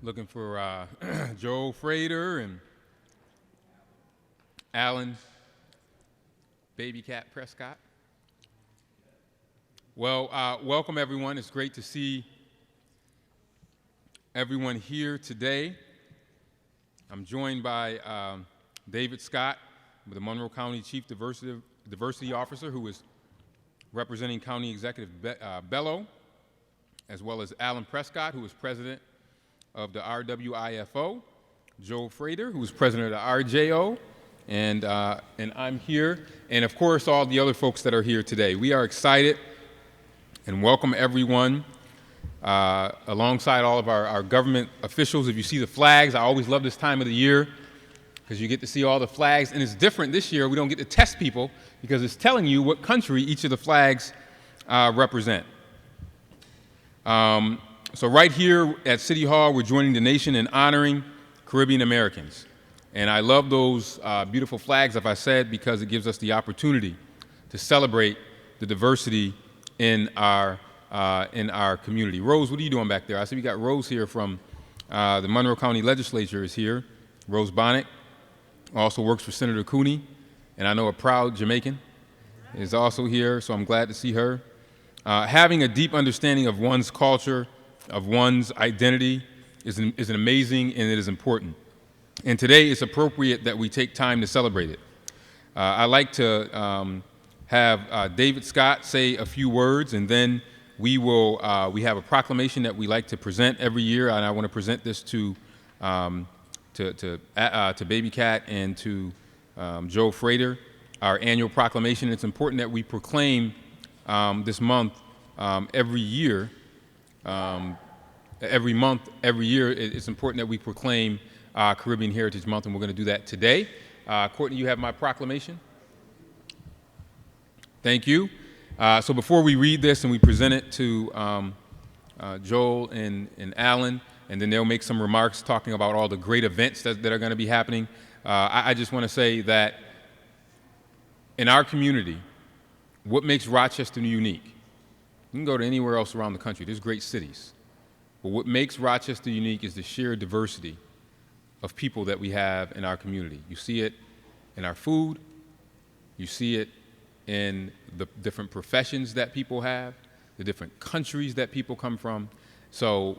Looking for Joe Frater and Alan Baby Cat Prescott. Well, welcome everyone. It's great to see everyone here today. I'm joined by David Scott, the Monroe County Chief Diversity Officer, who is representing County Executive Bello, as well as Alan Prescott, who is President of the RWIFO, Joe Frater, who is President of the RJO, and I'm here, and of course all the other folks that are here today. We are excited and welcome everyone alongside all of our government officials. If you see the flags, I always love this time of the year because you get to see all the flags, and it's different this year. We don't get to test people because it's telling you what country each of the flags represent. So right here at City Hall, we're joining the nation in honoring Caribbean Americans. And I love those beautiful flags, as I said, because it gives us the opportunity to celebrate the diversity in our community. Rose, what are you doing back there? I see we got Rose here from the Monroe County Legislature is here. Rose Bonnet also works for Senator Cooney, and I know a proud Jamaican is also here, so I'm glad to see her. Having a deep understanding of one's culture, of one's identity is an amazing, and it is important. And today it's appropriate that we take time to celebrate it. I'd like to have David Scott say a few words, and then we have a proclamation that we like to present every year, and I want to present this to Baby Cat and to Joe Frater, our annual proclamation. It's important that we proclaim this month every year. Every year, it's important that we proclaim Caribbean Heritage Month, and we're going to do that today. Courtney, you have my proclamation. Thank you. So before we read this and we present it to Joel and Alan, and then they'll make some remarks talking about all the great events that are going to be happening, I just want to say that in our community, what makes Rochester unique? You can go to anywhere else around the country. There's great cities. But what makes Rochester unique is the sheer diversity of people that we have in our community. You see it in our food. You see it in the different professions that people have, the different countries that people come from. So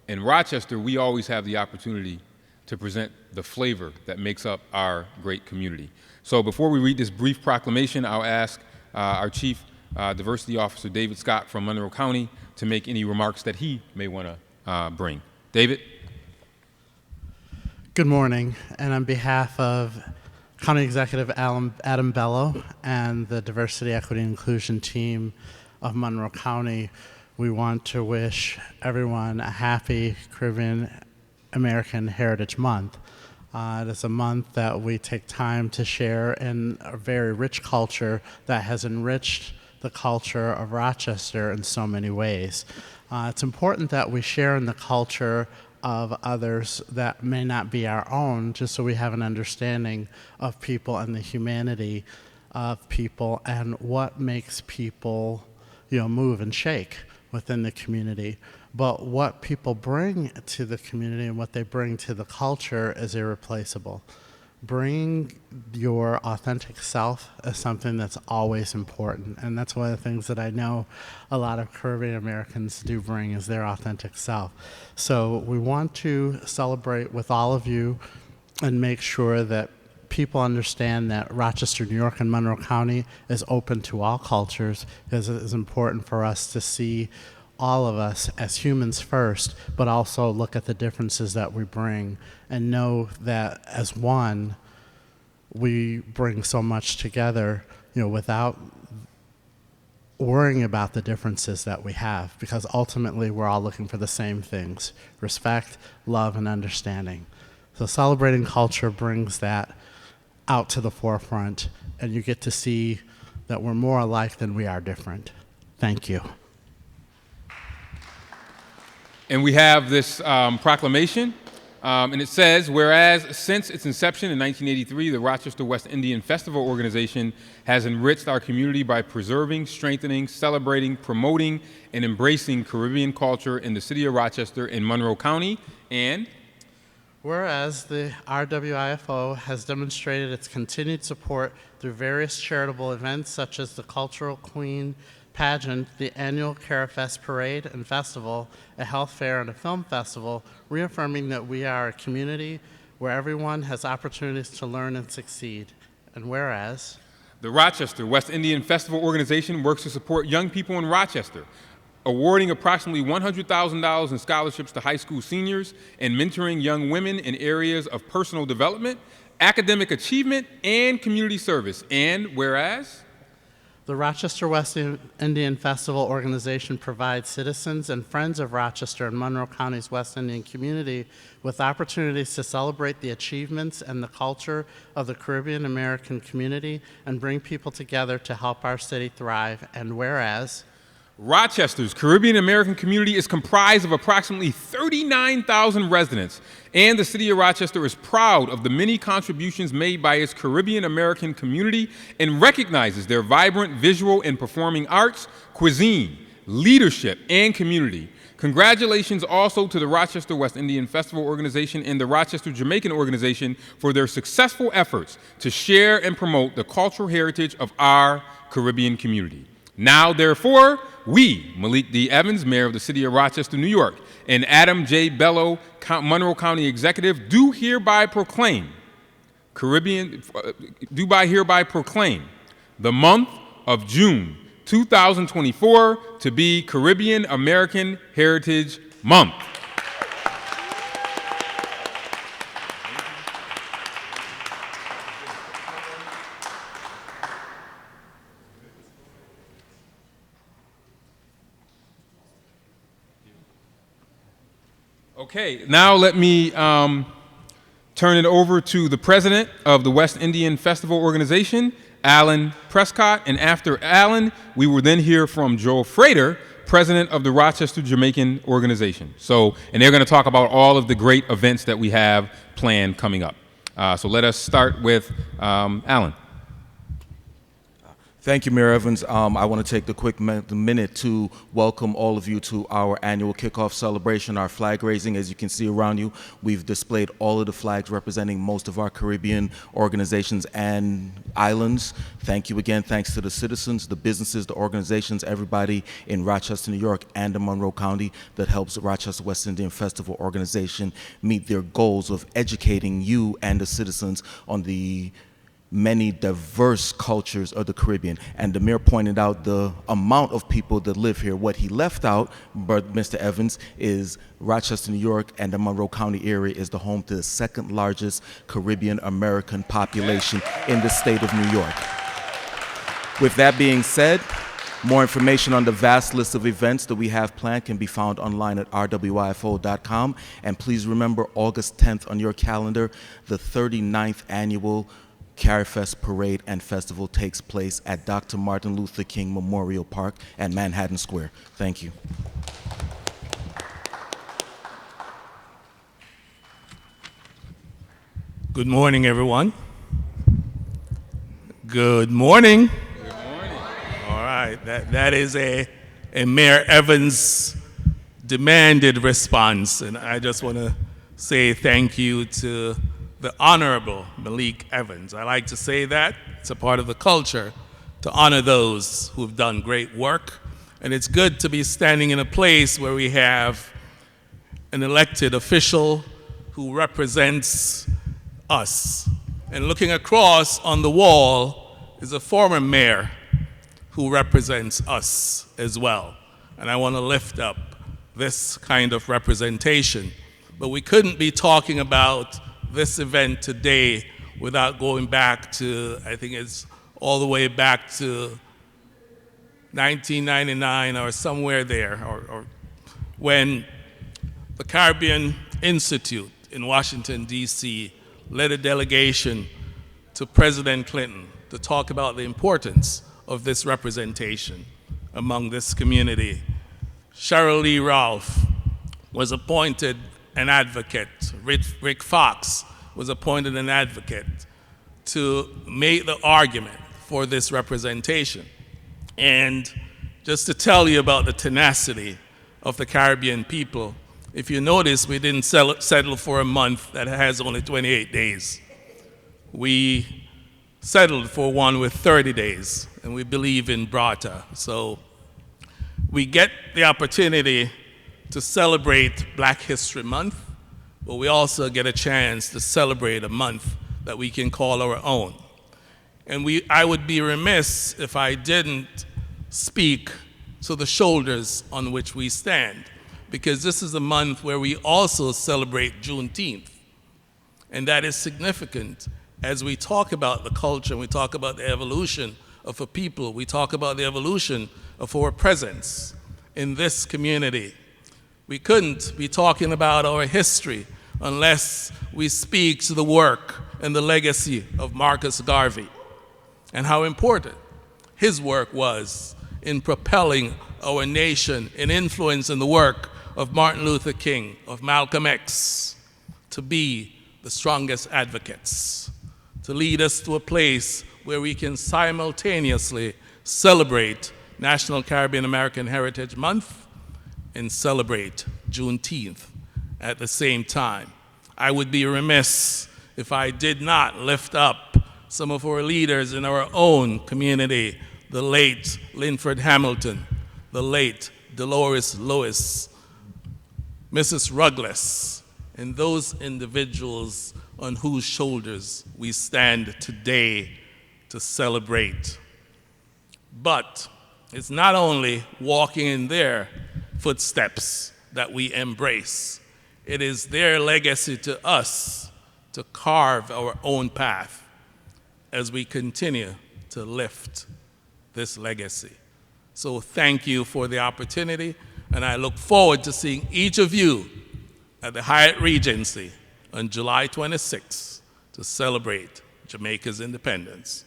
in Rochester, we always have the opportunity to present the flavor that makes up our great community. So before we read this brief proclamation, I'll ask our Chief Diversity Officer, David Scott from Monroe County, to make any remarks that he may want to bring. David? Good morning, and on behalf of County Executive Adam Bello and the Diversity, Equity, and Inclusion team of Monroe County, we want to wish everyone a happy Caribbean American Heritage Month. It is a month that we take time to share in a very rich culture that has enriched the culture of Rochester in so many ways. It's important that we share in the culture of others that may not be our own, just so we have an understanding of people and the humanity of people and what makes people, move and shake within the community. But what people bring to the community and what they bring to the culture is irreplaceable. Bringing your authentic self is something that's always important, and that's one of the things that I know a lot of Caribbean Americans do bring is their authentic self. So we want to celebrate with all of you and make sure that people understand that Rochester, New York, and Monroe County is open to all cultures. It is important for us to see all of us as humans first, but also look at the differences that we bring and know that as one, we bring so much together, without worrying about the differences that we have, because ultimately we're all looking for the same things: respect, love, and understanding. So celebrating culture brings that out to the forefront, and you get to see that we're more alike than we are different. Thank you. And we have this proclamation And it says, whereas since its inception in 1983, the Rochester West Indian Festival Organization has enriched our community by preserving, strengthening, celebrating, promoting, and embracing Caribbean culture in the city of Rochester in Monroe County. And whereas the RWIFO has demonstrated its continued support through various charitable events such as the Cultural Queen pageant, the annual CARAFest parade and festival, a health fair, and a film festival, reaffirming that we are a community where everyone has opportunities to learn and succeed. And whereas the Rochester West Indian Festival Organization works to support young people in Rochester, awarding approximately $100,000 in scholarships to high school seniors and mentoring young women in areas of personal development, academic achievement, and community service. And whereas the Rochester West Indian Festival Organization provides citizens and friends of Rochester and Monroe County's West Indian community with opportunities to celebrate the achievements and the culture of the Caribbean American community and bring people together to help our city thrive. And whereas Rochester's Caribbean American community is comprised of approximately 39,000 residents, and the city of Rochester is proud of the many contributions made by its Caribbean American community and recognizes their vibrant visual and performing arts, cuisine, leadership, and community. Congratulations also to the Rochester West Indian Festival Organization and the Rochester Jamaican Organization for their successful efforts to share and promote the cultural heritage of our Caribbean community. Now, therefore, we, Malik D. Evans, Mayor of the City of Rochester, New York, and Adam J. Bello, Monroe County Executive, do hereby proclaim the month of June 2024 to be Caribbean American Heritage Month. Okay, now let me turn it over to the president of the West Indian Festival Organization, Alan Prescott, and after Alan, we will then hear from Joel Frater, president of the Rochester Jamaican Organization. And they're going to talk about all of the great events that we have planned coming up. So let us start with Alan. Thank you, Mayor Evans. I want to take the quick minute to welcome all of you to our annual kickoff celebration, our flag raising. As you can see around you, we've displayed all of the flags representing most of our Caribbean organizations and islands. Thank you again. Thanks to the citizens, the businesses, the organizations, everybody in Rochester, New York, and in Monroe County that helps the Rochester West Indian Festival Organization meet their goals of educating you and the citizens on the many diverse cultures of the Caribbean. And the mayor pointed out the amount of people that live here. What he left out, but Mr. Evans, is Rochester, New York, and the Monroe County area is the home to the second largest Caribbean American population in the state of New York. With that being said, more information on the vast list of events that we have planned can be found online at rwifo.com. And please remember August 10th on your calendar, the 39th annual CARAFest Parade and Festival takes place at Dr. Martin Luther King Memorial Park at Manhattan Square. Thank you. Good morning, everyone. Good morning. Good morning. All right, that is a Mayor Evans demanded response, and I just want to say thank you to the Honorable Malik Evans. I like to say that. It's a part of the culture to honor those who've done great work. And it's good to be standing in a place where we have an elected official who represents us. And looking across on the wall is a former mayor who represents us as well. And I want to lift up this kind of representation. But we couldn't be talking about this event today without going back to, I think it's all the way back to 1999 or somewhere there, or when the Caribbean Institute in Washington, D.C. led a delegation to President Clinton to talk about the importance of this representation among this community. Cheryl Lee Ralph was appointed an advocate. Rick Fox was appointed an advocate to make the argument for this representation. And just to tell you about the tenacity of the Caribbean people, if you notice, we didn't settle for a month that has only 28 days. We settled for one with 30 days, and we believe in Brata. So we get the opportunity to celebrate Black History Month, but we also get a chance to celebrate a month that we can call our own. And I would be remiss if I didn't speak to the shoulders on which we stand, because this is a month where we also celebrate Juneteenth. And that is significant as we talk about the culture, we talk about the evolution of a people, we talk about the evolution of our presence in this community. We couldn't be talking about our history unless we speak to the work and the legacy of Marcus Garvey and how important his work was in propelling our nation and influencing the work of Martin Luther King, of Malcolm X, to be the strongest advocates, to lead us to a place where we can simultaneously celebrate National Caribbean American Heritage Month and celebrate Juneteenth at the same time. I would be remiss if I did not lift up some of our leaders in our own community, the late Linford Hamilton, the late Dolores Lewis, Mrs. Ruggles, and those individuals on whose shoulders we stand today to celebrate. But it's not only walking in their footsteps that we embrace. It is their legacy to us to carve our own path as we continue to lift this legacy. So thank you for the opportunity, and I look forward to seeing each of you at the Hyatt Regency on July 26th to celebrate Jamaica's independence.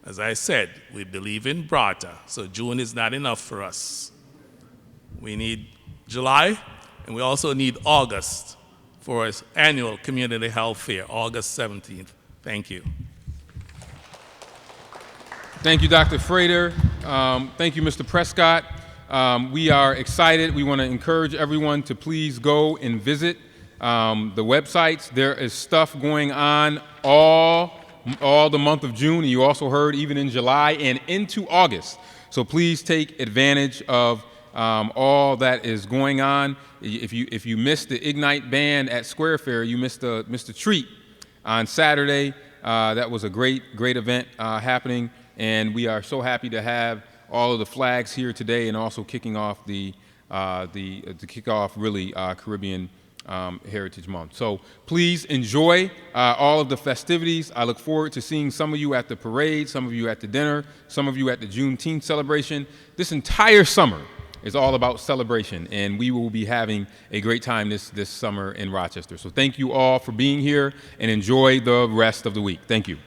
As I said, we believe in Brata, so June is not enough for us. We need July, and we also need August for our annual community health fair, August 17th. Thank you. Thank you, Dr. Frater. Thank you, Mr. Prescott. We are excited. We want to encourage everyone to please go and visit the websites. There is stuff going on all the month of June, and you also heard even in July and into August. So please take advantage of all that is going on. If you missed the Ignite Band at Square Fair, you missed a treat on Saturday. That was a great event happening, and we are so happy to have all of the flags here today, and also kicking off to kick off really Caribbean Heritage Month. So please enjoy all of the festivities. I look forward to seeing some of you at the parade, some of you at the dinner, some of you at the Juneteenth celebration. This entire summer is all about celebration, and we will be having a great time this summer in Rochester. So thank you all for being here, and enjoy the rest of the week. Thank you.